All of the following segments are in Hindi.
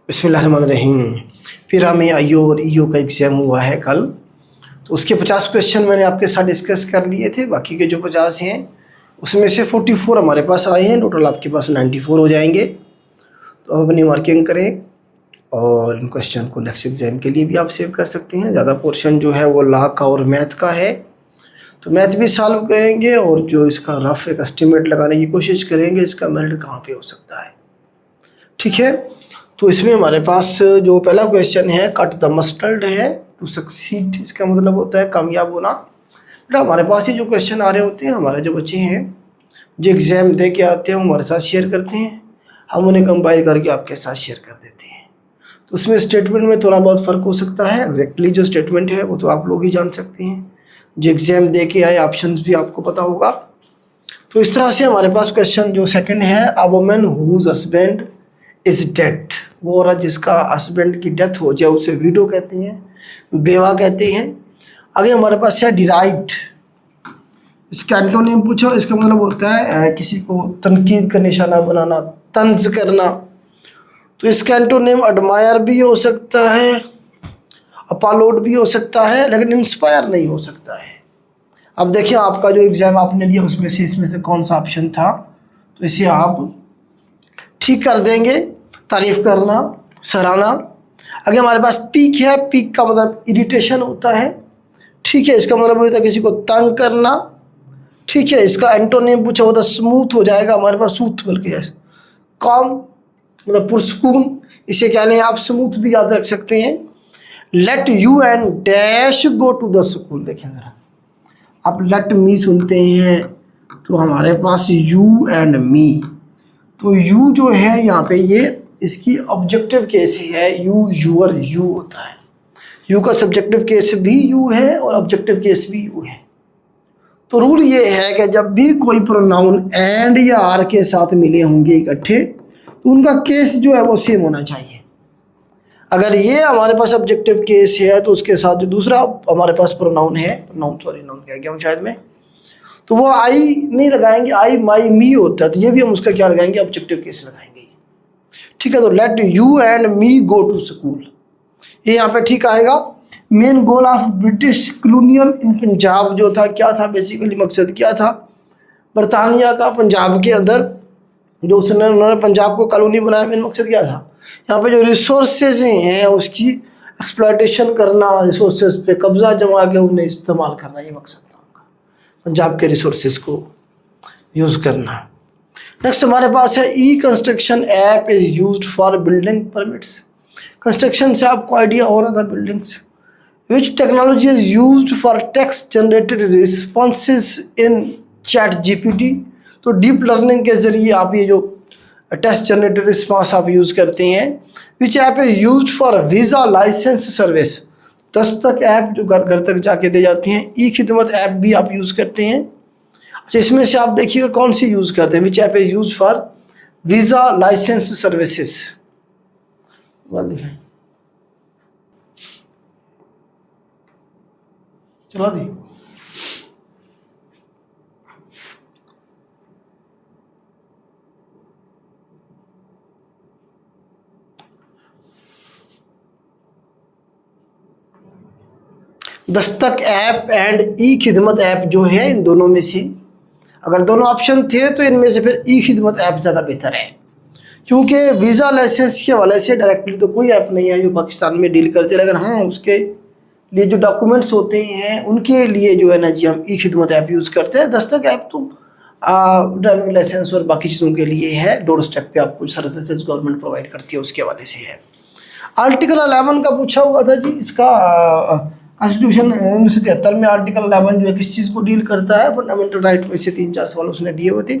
बिस्मिल्लाहिर्रहमानिर्रहीम। फिर हमें आईओ और ईओ का एग्ज़ाम हुआ है कल, तो उसके 50 क्वेश्चन मैंने आपके साथ डिस्कस कर लिए थे। बाकी के जो 50 हैं उसमें से 44 हमारे पास आए हैं, टोटल आपके पास 94 हो जाएंगे। तो अब अपनी मार्किंग करें और इन क्वेश्चन को नेक्स्ट एग्ज़ाम के लिए भी आप सेव कर सकते हैं। ज़्यादा पोर्शन जो है वो लॉ का और मैथ का है, तो मैथ भी सॉल्व करेंगे और जो इसका रफ एक एस्टिमेट लगाने की कोशिश करेंगे इसका मेरिट कहाँ पे हो सकता है। ठीक है, तो इसमें हमारे पास जो पहला क्वेश्चन है, कट द मस्टर्ड है टू सक्सीड, इसका मतलब होता है कामयाब होना। बेटा हमारे पास ये जो क्वेश्चन आ रहे होते हैं, हमारे जो बच्चे हैं जो एग्ज़ाम दे के आते हैं वो हमारे साथ शेयर करते हैं, हम उन्हें कंपाइल करके आपके साथ शेयर कर देते हैं। तो उसमें स्टेटमेंट में थोड़ा बहुत फ़र्क हो सकता है, एग्जैक्टली जो स्टेटमेंट है वो तो आप लोग ही जान सकते हैं, जो एग्ज़ाम दे के आए ऑप्शंस भी आपको पता होगा। तो इस तरह से हमारे पास क्वेश्चन जो सेकंड है, a woman whose husband is dead, वो औरत जिसका हस्बैंड की डेथ हो जाए उसे विडो कहते हैं, बेवा कहते हैं। आगे हमारे पास है डिराइव्ड, इसका एंटोनिम पूछो, इसका मतलब होता है किसी को तनकीद का निशाना बनाना, तंज करना। तो इसका एंटोनिम एडमायर भी हो सकता है, अपलॉड भी हो सकता है, लेकिन इंस्पायर नहीं हो सकता है। अब देखिए आपका जो एग्ज़ाम आपने दिया उसमें से इसमें से कौन सा ऑप्शन था, तो इसे आप ठीक कर देंगे। तारीफ़ करना, सराहना। अगर हमारे पास पीक है, पीक का मतलब इरिटेशन होता है, ठीक है, इसका मतलब होता है किसी को तंग करना, ठीक है। इसका एंटोनिम पूछा होता स्मूथ हो जाएगा हमारे पास, सूथ बल्कि है। कॉम मतलब पुरस्कून, इसे क्या नहीं, आप स्मूथ भी याद रख सकते हैं। Let you and dash go to the school, देखें ज़रा, आप लेट मी सुनते हैं तो हमारे पास यू एंड मी, तो यू जो है यहाँ पे ये इसकी ऑब्जेक्टिव केस है, यू यूअर यू होता है। यू का सब्जेक्टिव केस भी यू है और ऑब्जेक्टिव केस भी यू है। तो रूल ये है कि जब भी कोई प्रोनाउन एंड या आर के साथ मिले होंगे इकट्ठे, तो उनका केस जो है वो सेम होना चाहिए। अगर ये हमारे पास ऑब्जेक्टिव केस है तो उसके साथ जो दूसरा हमारे पास प्रोनाउन है, नाउन कह गया हूँ शायद में, तो वो आई नहीं लगाएंगे, आई माई मी होता है, तो ये भी हम उसका क्या लगाएंगे, ऑब्जेक्टिव केस लगाएंगे। ठीक है, तो let you and me go to school, ये यहाँ पे ठीक आएगा। Main goal of British colonial in Punjab जो था, क्या था बेसिकली, मकसद क्या था बरतानिया का पंजाब के अंदर जो उन्होंने पंजाब को कॉलोनी बनाया, मेन मकसद क्या था, यहाँ पे जो रिसोर्सेज हैं उसकी एक्सप्लॉयटेशन करना, रिसोर्सेज पे कब्जा जमा के उन्हें इस्तेमाल करना, ये मकसद था उनका, पंजाब के रिसोर्सेज को यूज़ करना। नेक्स्ट हमारे पास है E construction app is used for building permits. Construction से आपको आइडिया हो रहा था, buildings. Which technology is used for text generated responses in chat GPT, तो डीप लर्निंग के ज़रिए आप ये जो टेक्स्ट जनरेटेड रिस्पॉन्स आप यूज़ करते हैं। Which app is used for visa license service, Dastak app जो घर घर तक जाके दे जाती हैं। ई खिदमत ऐप भी आप यूज़ करते हैं। अच्छा, इसमें से आप देखिएगा कौन सी यूज़ करते हैं, which app is use for visa license services, दिखाएं, चला दी। दस्तक ऐप एंड ई खिदमत ऐप जो है, इन दोनों में से अगर दोनों ऑप्शन थे तो इनमें से फिर ई खिदमत ऐप ज़्यादा बेहतर है, क्योंकि वीज़ा लाइसेंस के हवाले से डायरेक्टली तो कोई ऐप नहीं है जो पाकिस्तान में डील करते हैं, लेकिन हाँ उसके लिए जो डॉक्यूमेंट्स होते हैं उनके लिए जो है ना जी हम ई खिदमत ऐप यूज़ करते हैं। दस्तक ऐप तो ड्राइविंग लाइसेंस और बाकी चीज़ों के लिए है, डोर स्टेप पे आपको सर्विसेज गवर्नमेंट प्रोवाइड करती है, उसके हवाले से है। आर्टिकल 11 का पूछा हुआ था जी, इसका कॉन्स्टिट्यूशन 1973 में आर्टिकल 11 जो है किस चीज़ को डील करता है, फंडामेंटल राइट में से 3-4 सवाल उसने दिए हुए थे।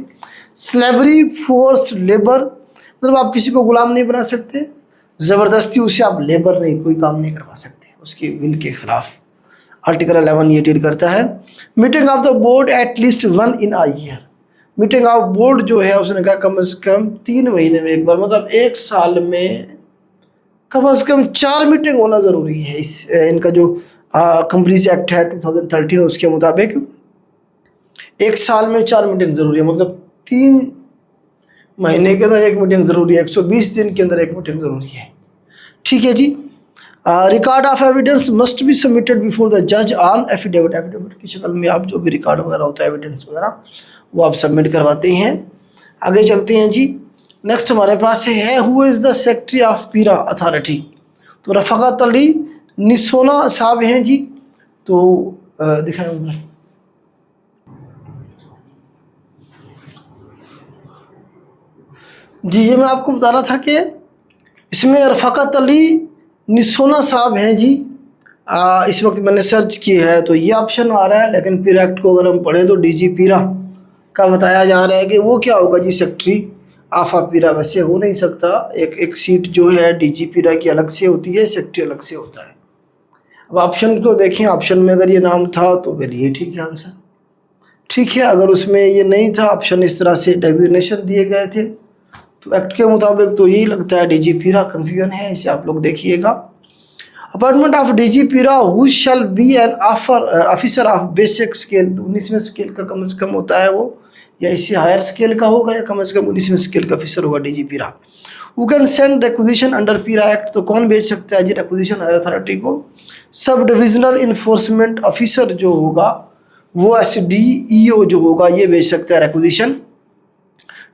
स्लेवरी फोर्स लेबर, मतलब आप किसी को गुलाम नहीं बना सकते, ज़बरदस्ती उससे आप लेबर नहीं, कोई काम नहीं करवा सकते उसके विल के खिलाफ, आर्टिकल 11 ये डील करता है। Meeting of the board at least 1 in a year, meeting of board जो है उसने कहा कम से कम 3 महीने में एक बार, मतलब एक साल में कम से कम 4 मीटिंग होना ज़रूरी है। इस इनका जो कंपनीज एक्ट है 2013 उसके मुताबिक एक साल में 4 मीटिंग ज़रूरी है, मतलब 3 महीने के अंदर 1 मीटिंग ज़रूरी है, 120 दिन के अंदर 1 मीटिंग ज़रूरी है। ठीक है जी। Record of evidence must be submitted before the जज ऑन एफिडेविट। एफिडेविट की शक्ल में आप जो भी रिकॉर्ड वगैरह होता है एविडेंस वगैरह वो आप सबमिट करवाते हैं। आगे चलते हैं जी। नेक्स्ट हमारे पास है who is the secretary of पीरा अथॉरिटी। तो रफ़ाकत अली निसोना साहब हैं जी। तो दिखाएं उधर। जी ये मैं आपको बता रहा था कि इसमें रफ़ाकत अली निसोना साहब हैं जी। इस वक्त मैंने सर्च किया है तो ये ऑप्शन आ रहा है, लेकिन पीरा एक्ट को अगर हम पढ़ें तो डीजी पीरा का बताया जा रहा है कि वो क्या होगा जी, सेक्रेटरी ऑफ पीरा। वैसे हो नहीं सकता, एक सीट जो है डीजी पीरा की अलग से होती है, सेक्रेटरी अलग से होता है। अब ऑप्शन को देखें, ऑप्शन में अगर ये नाम था तो फिर ये ठीक है आंसर। ठीक है, अगर उसमें ये नहीं था, ऑप्शन इस तरह से डेजिग्नेशन दिए गए थे, तो एक्ट के मुताबिक तो यही लगता है डीजी पीरा। कन्फ्यूजन है, इसे आप लोग देखिएगा। Appointment of DG PERA who shall be an officer of basic scale. 19वें स्केल का कम से कम होता है वो, या इससे हायर स्केल का होगा, या कम से कम 19वें स्केल का ऑफिसर होगा DG PERA. Who can send requisition under PERA act. तो कौन भेज सकता है जी रिक्विजिशन हायर अथॉरिटी को? सब डिविजनल इन्फोर्समेंट ऑफिसर जो होगा वो SDEO जो होगा ये भेज सकता है रिक्विजिशन।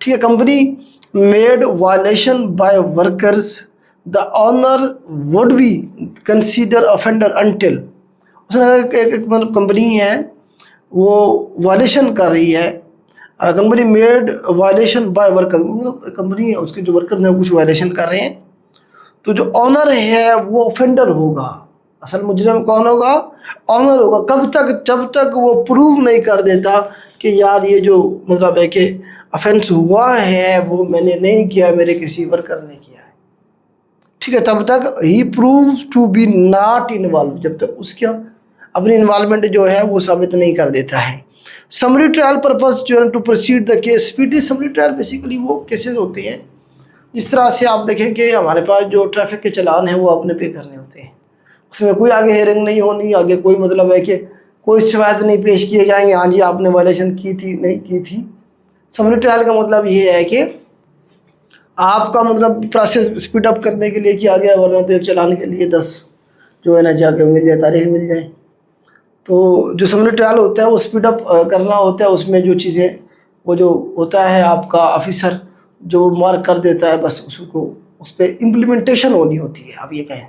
ठीक है। Company made violation by workers the owner would be consider offender until. उसने एक मतलब कंपनी है वो वायलेशन कर रही है, company made violation by worker, मतलब कंपनी है उसके जो वर्कर हैं कुछ वायलेशन कर रहे हैं, तो जो ऑनर है वो ऑफेंडर होगा। असल मुजरिम कौन होगा? ऑनर होगा। कब तक? जब तक वो प्रूव नहीं कर देता कि यार ये जो मतलब है कि ऑफेंस हुआ है वो मैंने नहीं किया, मेरे किसी वर्कर ने किया है। ठीक है, तब तक ही prove to be not involve, जब तक उसका अपनी इन्वॉल्वमेंट जो है वो साबित नहीं कर देता है। समरी ट्रायल पर्पस जो है to proceed the case. Speedy summary trial basically वो केसेस होते हैं इस तरह से आप देखें कि हमारे पास जो ट्रैफिक के चालान हैं वो आपने पे करने होते हैं, उसमें कोई आगे हेयरिंग नहीं होनी, आगे कोई मतलब है कि कोई शिकायत नहीं पेश किए जाएंगे, हाँ जी आपने वायलेशन की थी नहीं की थी। समरी ट्रायल का मतलब ये है कि आपका मतलब प्रोसेस स्पीड अप करने के लिए किया गया, वरना तो एक चालान के लिए 10 जो है ना जाके मिल जाए, तारीख मिल जाए। तो जो समरी ट्रायल होता है वो स्पीड अप करना होता है, उसमें जो चीज़ें वो जो होता है आपका ऑफिसर जो मार्क कर देता है, बस उसको उस पर इम्प्लीमेंटेशन होनी होती है। आप ये कहें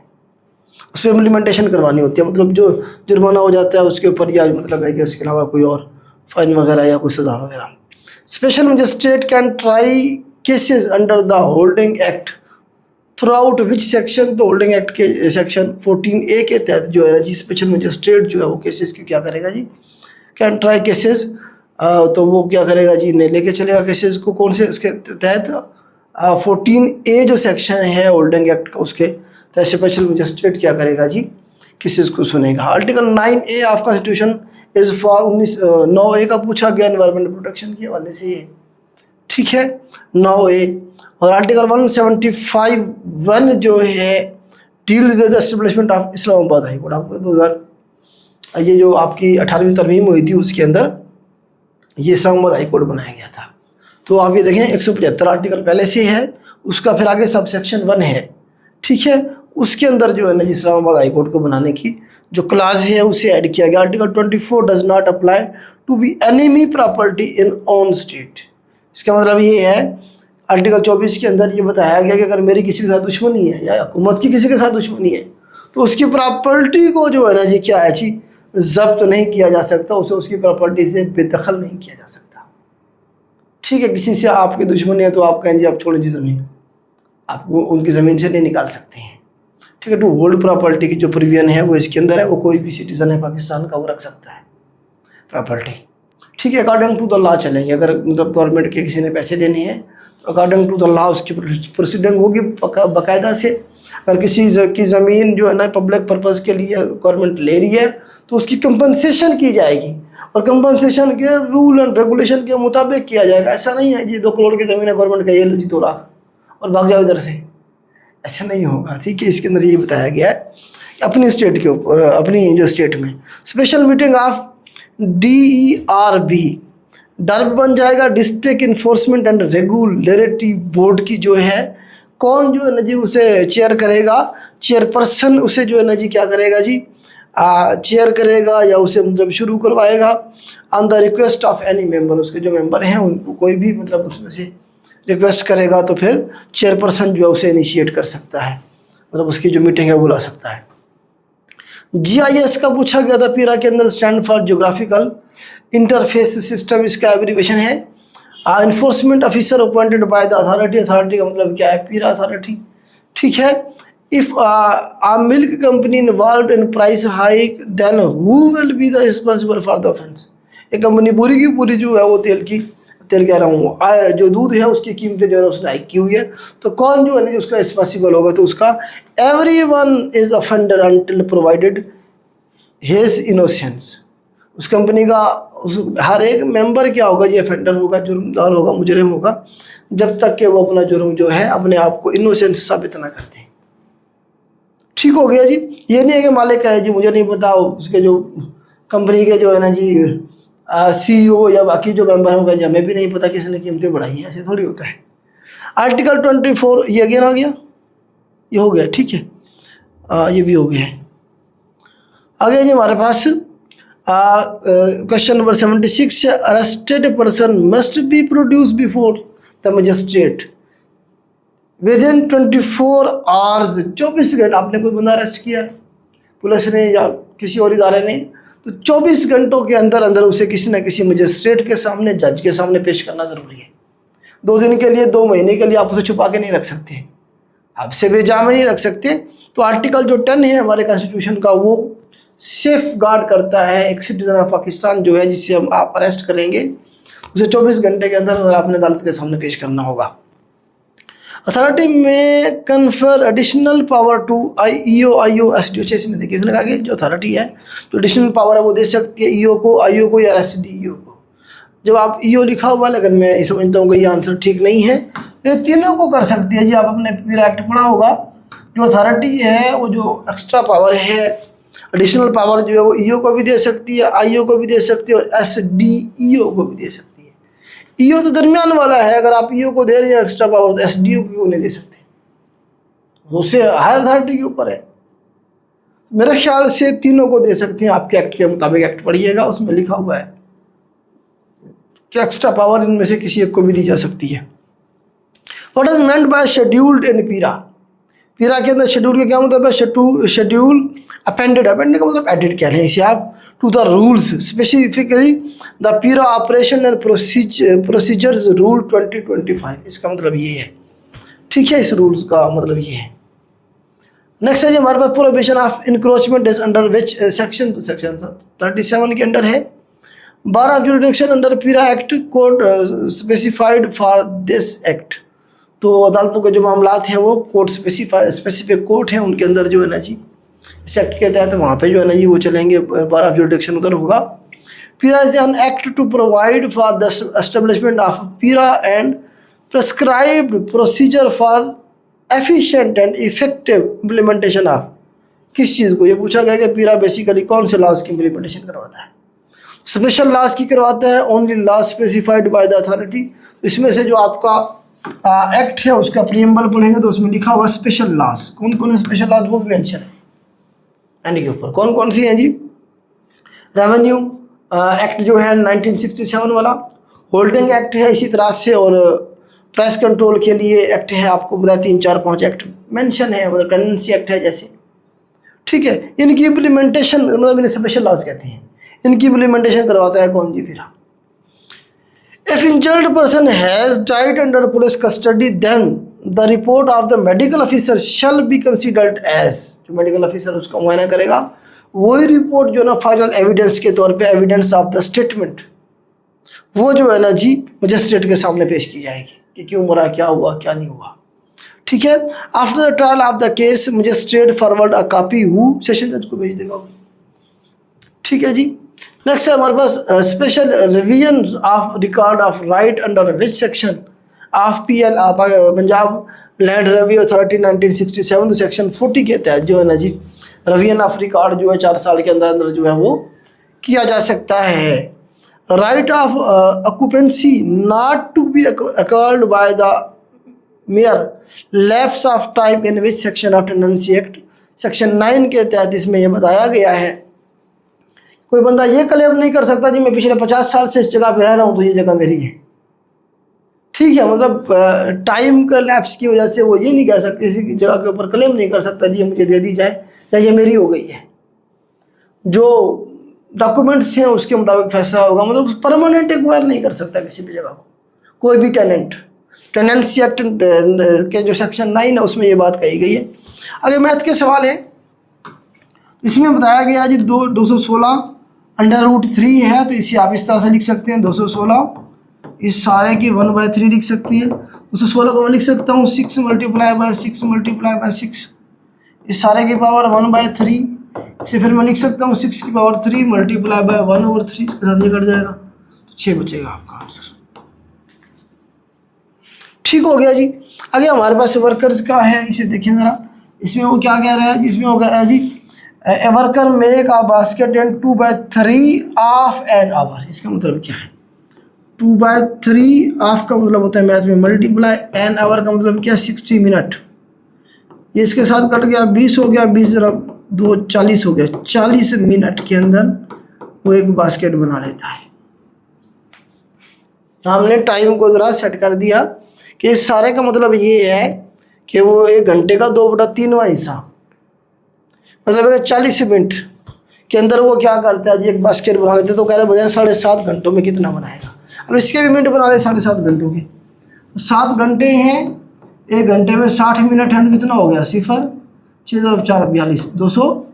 उस पर इम्प्लीमेंटेशन करवानी होती है, मतलब जो जुर्माना हो जाता है उसके ऊपर, या मतलब है कि उसके अलावा कोई और फाइन वगैरह या कोई सज़ा वगैरह। Special magistrate can try cases under the holding act through out which section. तो होल्डिंग एक्ट के सेक्शन 14A के तहत जो है जी स्पेशल मजिस्ट्रेट जो है वो केसेस की क्या करेगा जी, कैन ट्राई केसेस। तो वो क्या करेगा जी, ने लेके चलेगा केसेस को। कौन से इसके तहत? 14A जो सेक्शन है होल्डिंग एक्ट का, उसके तहत स्पेशल मजिस्ट्रेट क्या करेगा जी, केसेस को सुनेगा। Article 9A of constitution is for 9A का पूछा गया एनवायरमेंट प्रोटेक्शन के हवाले से ये। ठीक है, 9A। और आर्टिकल 175(1) जो है deals with establishment of Islamabad high court. आपको 2000 ये जो आपकी 18वीं तरमीम हुई थी उसके अंदर ये इस्लामाबाद हाई कोर्ट बनाया गया था। तो आप ये देखें 175 आर्टिकल पहले से है, उसका फिर आगे सब सेक्शन 1 है। ठीक है, उसके अंदर जो है ना इस्लामाबाद हाई कोर्ट को बनाने की जो क्लास है उसे ऐड किया गया। Article 24 does not apply to be enemy property in own state. इसका मतलब ये है आर्टिकल 24 के अंदर ये बताया गया कि अगर मेरी किसी के साथ दुश्मनी है या हुकूमत की किसी के साथ दुश्मनी है तो उसकी प्रॉपर्टी को जो है ना जी क्या है जी जब्त नहीं किया जा सकता, उसे उसकी प्रॉपर्टी से बेदखल नहीं किया जा सकता। ठीक है, किसी से आपकी दुश्मनी है तो आप कहें जी आप छोड़ दीजिए ज़मीन, आप वो उनकी ज़मीन से नहीं निकाल सकते हैं। ठीक है, टू होल्ड प्रॉपर्टी की जो प्रोविजन है वो इसके अंदर है, वो कोई भी सिटीज़न है पाकिस्तान का वो रख सकता है प्रॉपर्टी। ठीक है, अकॉर्डिंग टू द लॉ चलेंगे। अगर मतलब गवर्नमेंट के किसी ने पैसे देने हैं तो अकॉर्डिंग टू द लॉ उसकी प्रोसीडिंग होगी बाकायदा से। अगर किसी की ज़मीन जो है ना पब्लिक पर्पज़ के लिए गवर्नमेंट ले रही है तो उसकी कंपनसेशन की जाएगी, और कंपनसेशन के रूल एंड रेगुलेशन के मुताबिक किया जाएगा। ऐसा नहीं है जी 2 करोड़ की ज़मीन है गवर्नमेंट का, ये लो जी 2 लाख और भाग जाओ इधर से, ऐसा नहीं होगा। ठीक है, इसके अंदर ये बताया गया है अपनी स्टेट के ऊपर, अपनी जो स्टेट में स्पेशल मीटिंग ऑफ DERB डर्ब बन जाएगा district enforcement and regulatory board की जो है, कौन जो है ना जी उसे चेयर करेगा? चेयरपर्सन उसे जो है ना जी क्या करेगा जी, चेयर करेगा या उसे मतलब शुरू करवाएगा on the request of any member. उसके जो मेंबर हैं उनको कोई भी मतलब उसमें से रिक्वेस्ट करेगा तो फिर चेयरपर्सन जो है उसे इनिशिएट कर सकता है, मतलब उसकी जो मीटिंग है बुला सकता है। GIS का पूछा गया था पीरा के अंदर, stand for geographical interface system, इसका एब्रीवेशन है। Enforcement officer appointed by the authority, authority का मतलब क्या है, पीरा अथॉरिटी, ठीक है। If a milk company involve in price hike then who will be the responsible for the offence. एक कंपनी पूरी की पूरी जो है वो तेल कह रहा हूँ जो दूध है उसकी कीमतें जो है उसने हाइक की हुई है, तो कौन जो है ना उसका रिस्पॉन्सिबल होगा, तो उसका everyone is offender until provided his innocence. उस कंपनी का हर एक मेंबर क्या होगा, ये ऑफेंडर होगा, जुर्मदार होगा, मुजरिम होगा, जब तक कि वो अपना जुर्म जो है अपने आप को इनोसेंस साबित ना करते हैं। ठीक हो गया जी। ये नहीं है कि मालिक का है जी मुझे नहीं पता, उसके जो कंपनी के जो है ना जी CEO या बाकी जो मेंबर होगा जी हमें भी नहीं पता किसने कीमतें बढ़ाई हैं, ऐसे थोड़ी होता है। आर्टिकल 24 ये अगेन आ गया, ये हो गया, ठीक है, ये भी हो गया है। आगे जी हमारे पास क्वेश्चन नंबर 76 है, arrested person must be produce before the magistrate with in 24 hours. 24 घंटे आपने कोई बंदा अरेस्ट किया पुलिस ने या किसी और इदारे ने, तो 24 घंटों के अंदर अंदर उसे किसी न किसी मजिस्ट्रेट के सामने, जज के सामने पेश करना ज़रूरी है। 2 दिन के लिए, 2 महीने के लिए आप उसे छुपा के नहीं रख सकते, आपसे बेजा में नहीं रख सकते। तो आर्टिकल जो 10 है हमारे कॉन्स्टिट्यूशन का, वो सेफ गार्ड करता है एक सिटीजन ऑफ पाकिस्तान जो है, जिससे हम आप अरेस्ट करेंगे उसे 24 घंटे के अंदर अपने अदालत के सामने पेश करना होगा। अथॉरिटी में confer additional power to EO, IO, SDO। इसमें देखिए इसने कहा कि जो अथॉरिटी है जो एडिशनल पावर है वो दे सकती है EO को, IO को या SDO को। जब आप EO लिखा हुआ, लेकिन मैं समझता हूँ कि ये आंसर ठीक नहीं है, ये तीनों को कर सकती है जी। आप अपने पीरा एक्ट पढ़ा होगा, जो अथॉरिटी है वो जो एक्स्ट्रा पावर है, एडिशनल पावर जो है वो EO को भी दे सकती है, IO को भी दे सकती है और SDO को भी दे सकती है। EO तो दरमियान वाला है, अगर आप EO को दे रहे हैं एक्स्ट्रा पावर तो SDO को क्यों नहीं दे सकते, उससे हायर अथॉरिटी के ऊपर है। मेरे ख्याल से तीनों को दे सकते हैं, आपके एक्ट के मुताबिक एक्ट पढ़िएगा, उसमें लिखा हुआ है कि एक्स्ट्रा पावर इनमें से किसी एक को भी दी जा सकती है। What is meant by scheduled in PERA. PERA के अंदर शेड्यूल का क्या मतलब है, शेड्यूल अपेंडेड, अपेंडेड का मतलब एडिट कह रहे हैं इसे आप, to the rules specifically the पीरा ऑपरेशन एंड प्रोसीजर्स रूल 2025। इसका मतलब ये है, ठीक है, इस रूल्स का मतलब ये है। नेक्स्ट है जी हमारे पास prohibition of encroachment is under which section, तो सेक्शन 37 के अंडर है। Bar of jurisdiction under PERA act code specified for this act. तो अदालतों के जो मामलात हैं वो कोर्ट स्पेसिफिक कोर्ट हैं, उनके अंदर जो है ना जी इस एक्ट के तहत वहाँ पे जो है ना जी वो चलेंगे, बार ऑफ जुरिडिक्शन उधर होगा। PERA is an act to provide for the establishment of PERA and prescribed procedure for efficient and effective implementation of. किस चीज़ को, ये पूछा गया कि पीरा बेसिकली कौन से लॉज की इम्प्लीमेंटेशन करवाता है। स्पेशल लॉज की करवाता है, only laws specified by the authority. इसमें से जो आपका एक्ट है उसका प्रीएम्बल पढ़ेंगे तो उसमें लिखा हुआ स्पेशल लॉज, कौन कौन है स्पेशल लॉज वो भी मेंशन है एंड के ऊपर, कौन कौन सी हैं जी। रेवेन्यू एक्ट जो है 1967 वाला, होल्डिंग एक्ट है इसी तरह से, और प्राइस कंट्रोल के लिए एक्ट है, आपको बताया 3, 4, 5 एक्ट मेंशन है, मतलब टेंडेंसी एक्ट है जैसे, ठीक है। इनकी इम्प्लीमेंटेशन मतलब इन्हें स्पेशल लॉज कहते हैं, इनकी इम्प्लीमेंटेशन करवाता है कौन जी, फिर If injured person has died under police custody, then the report of the medical officer shall be considered as, जो मेडिकल ऑफिसर उसका मुआयना करेगा वही रिपोर्ट जो ना फाइनल एविडेंस के तौर पे, एविडेंस ऑफ द स्टेटमेंट, वो जो है ना जी मजिस्ट्रेट के सामने पेश की जाएगी कि क्यों मरा, क्या हुआ, क्या नहीं हुआ, ठीक है। After the trial of the case magistrate forward a copy who session जज को भेज देगा, ठीक है जी। नेक्स्ट है हमारे पास special revision of record of right under which section of PL Punjab land revenue authority 1967, तो सेक्शन 40 के तहत जो है ना जी रिवीजन ऑफ रिकॉर्ड जो है 4 साल के अंदर अंदर जो है वो किया जा सकता है। Right of occupancy not to be accord by the mere lapse of time in which section of tenancy act, section 9 के तहत इसमें ये बताया गया है। कोई बंदा ये क्लेम नहीं कर सकता जी मैं पिछले 50 साल से इस जगह पे रह रहा हूँ तो ये जगह मेरी है, ठीक है। मतलब टाइम का लैप्स की वजह से वो ये नहीं कह सकते, किसी की जगह के ऊपर क्लेम नहीं कर सकता जी ये मुझे दे दी जाए या ये मेरी हो गई है। जो डॉक्यूमेंट्स हैं उसके मुताबिक फैसला होगा। मतलब परमानेंट एक्वायर नहीं कर सकता किसी भी जगह को कोई भी टेनेंट। टेनेंसी एक्ट के जो सेक्शन 9 है उसमें ये बात कही गई है। अगर मैथ के सवाल है इसमें बताया गया जी 216 √3 है, तो इसे आप इस तरह से लिख सकते हैं 216 इस सारे की 1/3 लिख सकती है। 216 को मैं लिख सकता हूँ 6 × 6 × 6 इस सारे की पावर 1/3। इसे फिर मैं लिख सकता हूँ 6 की पावर 3 × 1/3, इसके साथ ये कट जाएगा तो 6 बचेगा आपका आंसर। ठीक हो गया जी। आगे हमारे पास वर्कर्स का है, इसे देखिए ज़रा। इसमें वो क्या कह रहा है, इसमें वो कह रहा है जी a worker make a basket in 2/3 of an hour. इसका मतलब क्या है, 2/3 ऑफ का मतलब होता है मैथ में मल्टीप्लाई, एन आवर का मतलब क्या 60 मिनट। ये इसके साथ कट गया 20 हो गया, 20 ज़रा 2 40 हो गया। 40 मिनट के अंदर वो एक बास्केट बना लेता है। हमने टाइम को ज़रा सेट कर दिया कि इस सारे का मतलब ये है कि वो 1 घंटे का 2/3वां हिस्सा, मतलब 40 मिनट के अंदर वो क्या करता है जी एक बास्केट बना लेते। तो कह रहे बजाय 7.5 घंटों में कितना बनाएगा। अब इसके भी मिनट बना ले 7.5 घंटों के, 7 घंटे हैं, 1 घंटे में 60 मिनट है तो कितना हो गया 0 6 × 4 42 200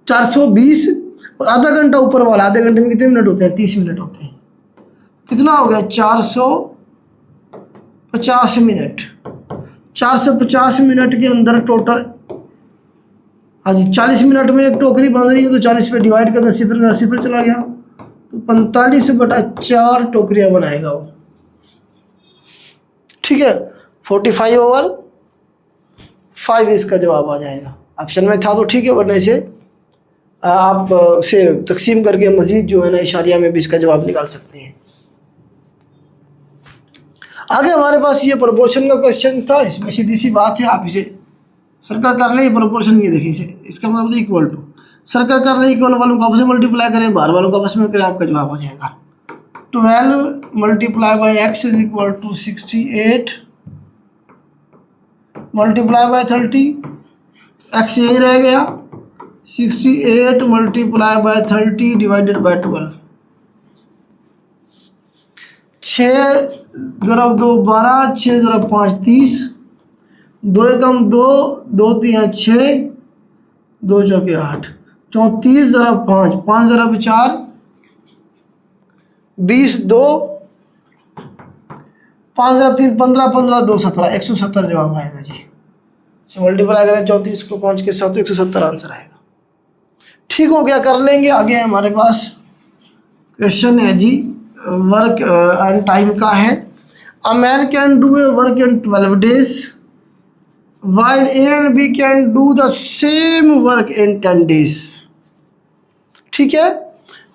420। आधा घंटा ऊपर वाला, आधे घंटे में कितने मिनट होते हैं 30 मिनट होते हैं। कितना हो गया 450 मिनट। 450 मिनट के अंदर टोटल, हाँ जी 40 मिनट में एक टोकरी बन रही है तो 40 पे डिवाइड करना 0 चला गया तो 45/4 टोकरियां बनाएगा वो, ठीक है। 45/5 इसका जवाब आ जाएगा। ऑप्शन में था तो ठीक है, वरना इसे आप उसे तकसीम करके मजीद जो है ना इशारिया में भी इसका जवाब निकाल सकते हैं। आगे हमारे पास ये प्रोपोर्शन का क्वेश्चन था। इसमें सीधी सी बात है, आप इसे सर्कल कर लें, प्रोपोर्शन ये देखिए इसे, इसका मतलब इक्वल टू सर्कल कर लें, इक्वल वालों को आपस में मल्टीप्लाई करें, बाहर वालों को आपस में करें, आपका जवाब आ जाएगा 12 × x = 68 × 30। x यही रह गया 68 × 30 डिवाइडेड बाय 12। 6 × 2 12, 6 × 5 30, 2 × 2 2 3 6, 2 × 8 34 × 5 5 × 4 20 2 5 × 3 15 15 2 17 170 जवाब आएगा जी। इसे मल्टीप्लाई करें 34 को 5 के साथ 170 आंसर आएगा। ठीक हो गया, कर लेंगे। आगे हमारे पास क्वेश्चन है जी वर्क एंड टाइम का है। A man can do a work in 12 days while A and B can do the same work in 10 days। ठीक है,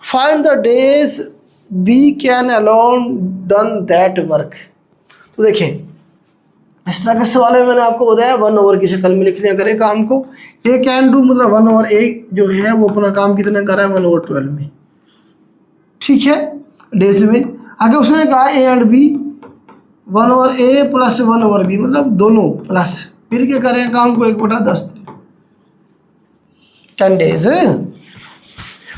find the days B can alone done that work। तो देखें इस तरह के सवाल में मैंने आपको बताया 1/, की शक्ल में लिख दिया करें काम को। A can do मतलब 1/A जो है वो अपना काम कितना कर रहा है 1/12 में, ठीक है डेज में। आगे उसने कहा A and B 1/A + 1/B मतलब दोनों प्लस मिल के करें काम को 1/10 10 डेज।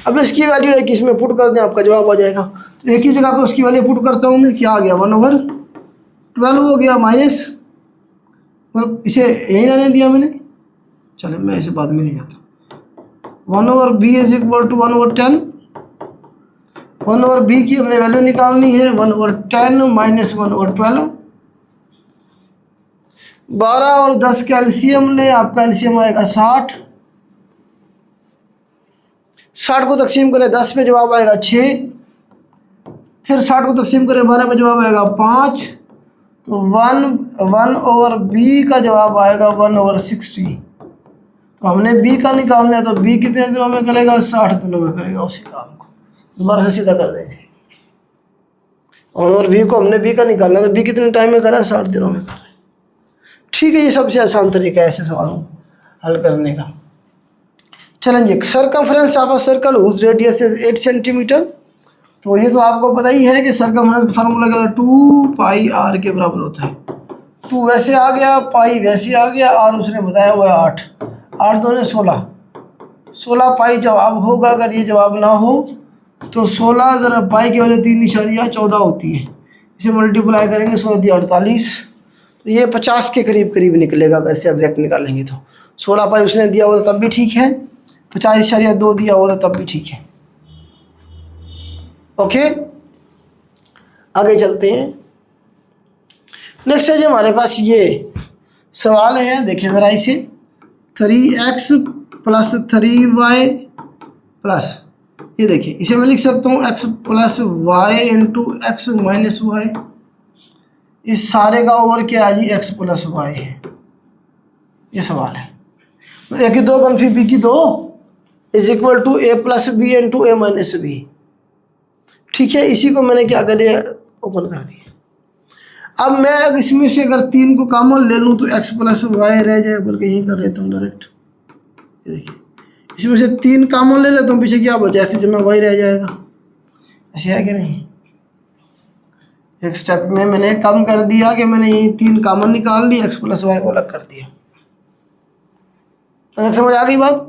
अब इसकी वैल्यू एक इसमें पुट कर दें, आपका जवाब आ जाएगा। तो एक ही जगह पे उसकी वैल्यू पुट करता हूँ मैं, क्या आ गया 1/12 हो गया माइनस, मतलब इसे यही रहने दिया मैंने, चले मैं इसे बाद में नहीं जाता। 1/B = 1/10। 1/B की हमने वैल्यू निकालनी है 1/10 - 1/12। 12 और 10 का एलसीएम ले, आपका एलसीएम आएगा 60। 60 को तकसीम करें 10 पे जवाब आएगा 6, फिर 60 को तकसीम करें 12 पे जवाब आएगा 5। तो 1/B का जवाब आएगा 1/60। तो हमने B का निकालना है, तो B कितने दिनों में करेगा 60 दिनों में करेगा उसी काम को। दोबारा से सीधा कर देंगे, और B को हमने B का निकालना है, तो B कितने टाइम में करा है 60 दिनों में करा है। ठीक है, ये सबसे आसान तरीका है ऐसे सवालों हल करने का। चलें जी, circumference of a circle whose radius is 8 centimetre. तो ये तो आपको पता ही है कि सर्कमफ्रेंस का फार्मूला क्या होता है, 2 पाई आर के बराबर होता है। 2 वैसे आ गया, पाई वैसे आ गया, और उसने बताया हुआ है 8, 8 दूने 16, 16 पाई जवाब होगा। अगर ये जवाब ना हो तो 16 ज़रा पाई की वजह 3.14 होती है, इसे मल्टीप्लाई करेंगे 16 48, तो ये 50 के करीब करीब निकलेगा अगर इसे एग्जैक्ट निकालेंगे तो। 16 पाई उसने दिया होता तब भी ठीक है, 50.2 दिया होता तब भी ठीक है। ओके, आगे चलते हैं। नेक्स्ट है जी हमारे पास ये सवाल है, देखिए ज़रा इसे, 3x प्लस 3y प्लस, ये देखिए इसे मैं लिख सकता हूँ x plus y into x minus y. इस सारे का ओवर क्या है जी, x प्लस वाई है। ये सवाल है, तो a की 2 बनफी b की 2 is equal to a plus b into a minus b. ठीक है, इसी को मैंने क्या कर दिया, ओपन कर दिया। अब मैं इसमें से अगर 3 को कॉमन ले लूँ तो x प्लस वाई रह जाए, बल्कि यही कर लेता हूँ डायरेक्ट। ये देखिए इसमें से 3 कॉमन ले लेता हूँ, पीछे क्या बचा, x जमा वाई रह जाएगा। ऐसे है कि नहीं, एक स्टेप में मैंने कम कर दिया कि मैंने ये 3 कॉमन निकाल ली, x प्लस वाई को अलग कर दिया। तो समझ आ गई बात।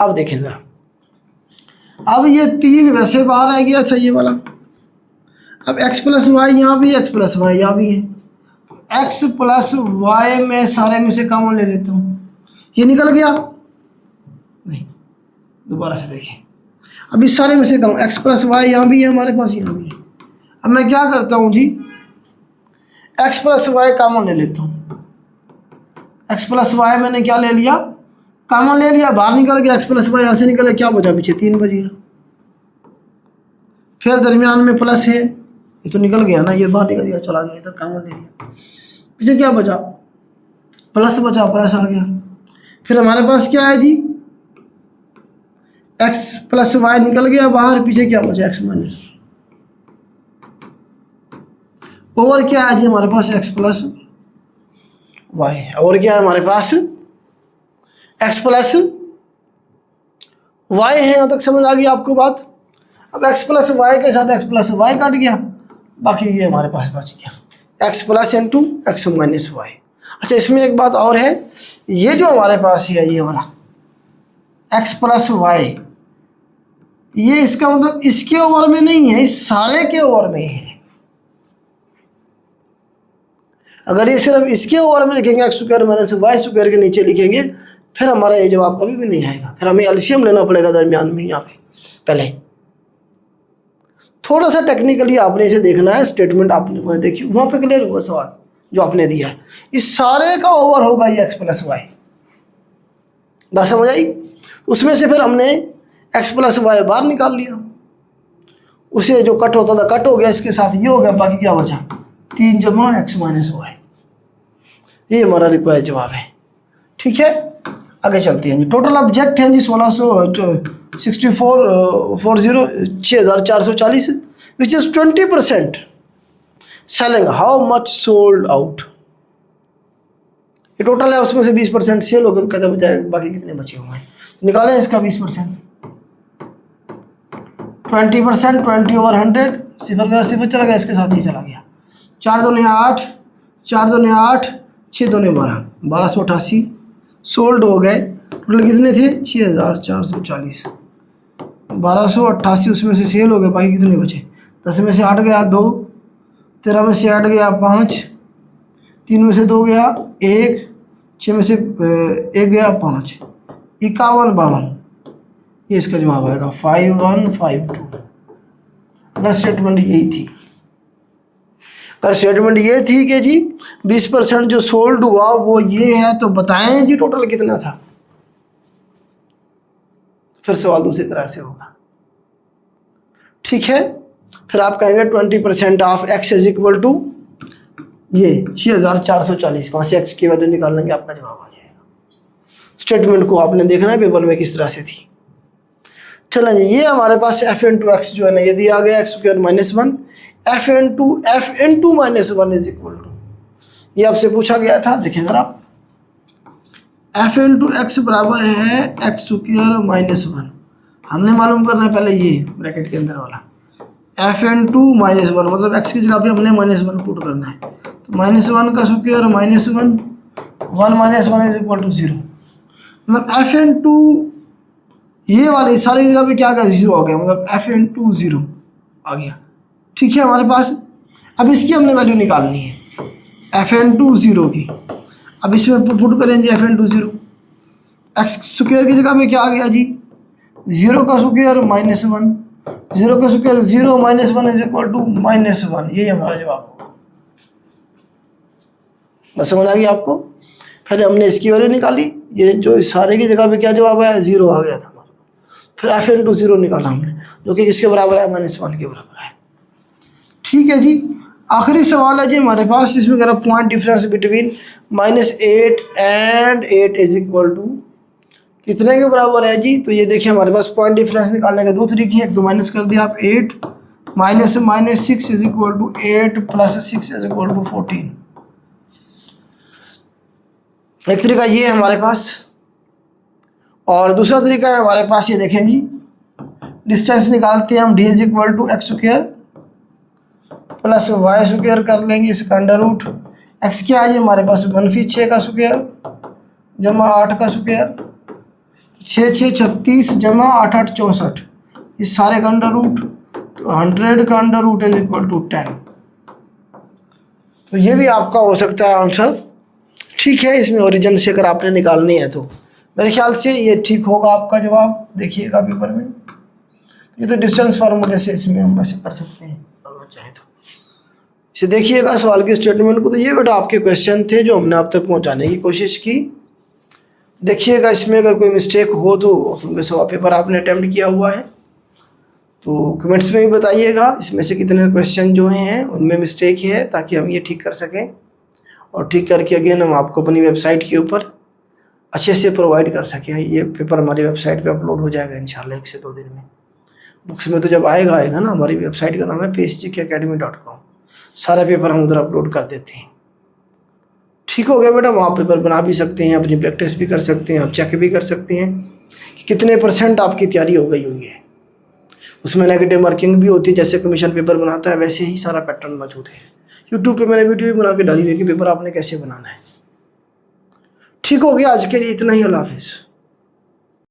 अब देखें ज़रा, अब ये 3 वैसे बाहर आ गया था ये वाला, अब x प्लस वाई यहाँ भी, x प्लस वाई यहाँ भी है, x प्लस वाई में सारे में से कॉमन ले लेता हूँ, ये निकल गया नहीं, दोबारा से देखिए, अब इस सारे में से कम x प्लस वाई यहाँ भी है हमारे पास, यहाँ भी है। अब मैं क्या करता हूँ जी, x प्लस वाई कॉमन ले लेता हूँ। x प्लस वाई मैंने क्या ले लिया, कॉमन ले लिया, बाहर निकल गया, x प्लस वाई यहाँ से निकल गया, क्या बचा पीछे, 3 बच गया। फिर दरमियान में प्लस है, ये तो निकल गया ना, ये बाहर निकल गया, चला गया, इधर कॉमन ले लिया, पीछे क्या बचा, प्लस बचा, प्लस आ गया। फिर हमारे पास क्या है जी, x प्लस वाई निकल गया बाहर, पीछे क्या बचा, x माइनस, ओवर क्या है जी हमारे पास, x प्लस वाई, और क्या है हमारे पास, x प्लस वाई है। यहाँ तक समझ आ गई आपको बात। अब x प्लस वाई के साथ x प्लस वाई कट गया, बाकी ये हमारे पास बच गया, x plus into x minus y. अच्छा, इसमें एक बात और है, ये जो हमारे पास है ये वाला x प्लस वाई, ये इसका मतलब इसके ओवर में नहीं है, इस सारे के ओवर में है। अगर ये सिर्फ इसके ओवर में लिखेंगे x square minus y square के नीचे लिखेंगे, फिर हमारा ये जवाब कभी भी नहीं आएगा, फिर हमें एलसीएम लेना पड़ेगा दरमियान में। यहाँ पे पहले थोड़ा सा टेक्निकली आपने इसे देखना है, स्टेटमेंट आपने देखिए वहाँ पे क्लियर हुआ सवाल जो आपने दिया है, इस सारे का ओवर होगा ये एक्स प्लस वाई। बात समझ आई। उसमें से फिर हमने एक्स प्लस वाई बाहर निकाल लिया, उसे जो कट होता था कट हो गया, इसके साथ ये हो गया, बाकी क्या बचा, 3 जमा एक्स माइनस वाई। ये हमारा रिक्वायर्ड जवाब है। ठीक है, आगे चलते हैं जी। टोटल ऑब्जेक्ट हैं जी 6440 which is 20%। Selling how much sold out, ये टोटल है, उसमें से 20% सेल हो गया, तो कहते बजाय बाकी कितने बचे हुए हैं, निकालें इसका 20%। 20%, 20 ओवर 100, सिफर का सिफर चला गया, इसके साथ ही चला गया। 4 दूने 8, 4 दूने 8, 6 दूने 12, 1288 सोल्ड हो गए। टोटल कितने थे, 6440, 1288 उसमें से सेल हो गए, बाकी कितने बचे, 10 में से 8 गया 2, 13 में से 8 गया 5, 3 में से 2 गया 1, 6 में से 1 गया 5, 51 52, ये इसका जवाब आएगा 5152। अगर स्टेटमेंट यही थी, अगर स्टेटमेंट ये थी कि जी 20% जो सोल्ड हुआ वो ये है, तो बताएं जी टोटल कितना था, फिर सवाल दूसरी तरह से होगा। ठीक है, फिर आप कहेंगे 20% of x is equal to ये 6440, वहाँ से एक्स की वैल्यू निकाल लेंगे, आपका जवाब आ जाएगा। स्टेटमेंट को आपने देखना है पेपर में किस तरह से थी। चलें जी, ये हमारे पास एफ इंटू एक्स जो है ना, ये दिया गया x square minus 1, f into minus 1 is equal to, ये आपसे पूछा गया था। देखें जरा, एफ इंटू एक्स बराबर है एक्स स्क्वायर माइनस वन। हमने मालूम करना है पहले ये ब्रैकेट के अंदर वाला एफ इंटू माइनस वन, मतलब एक्स की जगह पे हमने माइनस वन पुट करना है। तो माइनस वन का square minus one, one minus one is equal to zero. मतलब एफ इंटू ये वाले सारी जगह पे क्या क्या जीरो आ गया, मतलब एफ इंटू जीरो आ गया। ठीक है हमारे पास। अब इसकी हमने वैल्यू निकालनी है एफ इंटू जीरो की। अब इसमें पुट करेंगे f into zero, x square की जगह पे क्या आ गया जी, जीरो का स्क्वायर माइनस वन, जीरो का square zero minus one is equal to minus one. यही हमारा जवाब होगा। बस समझ आ गई आपको। पहले हमने इसकी वैल्यू निकाली, ये जो सारे की जगह पे क्या जवाब आया, जीरो आ गया था हमारा। फिर एफ इंटू जीरो निकाला हमने, जो कि किसके बराबर है, माइनस वन के बराबर है। ठीक है जी। आखिरी सवाल है जी हमारे पास, इसमें कह point difference between -8 and 8 is equal to कितने के बराबर है जी। तो ये देखिए हमारे पास पॉइंट डिफरेंस निकालने के दो तरीके हैं। एक तो माइनस कर दिया आप 8 minus minus 6 is equal to 8 plus 6 is equal to 14। एक तरीका ये है हमारे पास, और दूसरा तरीका है हमारे पास, ये देखें जी, डिस्टेंस निकालते हैं हम, d is equal to x square plus y square कर लेंगे इसका अंडर रूट। एक्स क्या है जी हमारे पास, -6 का स्क्वायर जमा 8 का स्क्वायर, 6 6 36 जमा 8 8 64, इस सारे का अंडर रूट। तो 100 का under root is equal to 10। तो ये भी आपका हो सकता है आंसर। ठीक है, इसमें ओरिजिन से अगर आपने निकालनी है तो मेरे ख्याल से ये ठीक होगा आपका जवाब। देखिएगा पेपर में, ये तो डिस्टेंस फार्मूले से इसमें हम ऐसे कर सकते हैं अगर चाहें तो। इसे देखिएगा सवाल के स्टेटमेंट को। तो ये बेटा आपके क्वेश्चन थे जो हमने आप तक पहुंचाने की कोशिश की। देखिएगा इसमें अगर कोई मिस्टेक हो तो क्योंकि सवाल पेपर आपने अटेम्प्ट किया हुआ है तो कमेंट्स में भी बताइएगा इसमें से कितने क्वेश्चन जो हैं उनमें मिस्टेक है, ताकि हम ये ठीक कर सकें। और ठीक करके अगेन हम आपको अपनी वेबसाइट के ऊपर अच्छे से प्रोवाइड कर सकें। ये पेपर हमारी वेबसाइट पे अपलोड हो जाएगा इंशाल्लाह 1 से 2 दिन में। बुक्स में तो जब आएगा ना, हमारी वेबसाइट का नाम है psgkacademy.com। सारा पेपर हम उधर अपलोड कर देते हैं। ठीक हो गया बेटा, वहाँ पेपर बना भी सकते हैं, अपनी प्रैक्टिस भी कर सकते हैं, आप चेक भी कर सकते हैं कि कितने % आपकी तैयारी हो गई हुई है। उसमें नेगेटिव मार्किंग भी होती है, जैसे कमीशन पेपर बनाता है वैसे ही सारा पैटर्न मौजूद है। यूट्यूब पे मैंने वीडियो भी बना के डाली हुई है कि पेपर आपने कैसे बनाना है। ठीक हो गया, आज के लिए इतना ही। अल्लाह हाफिज़।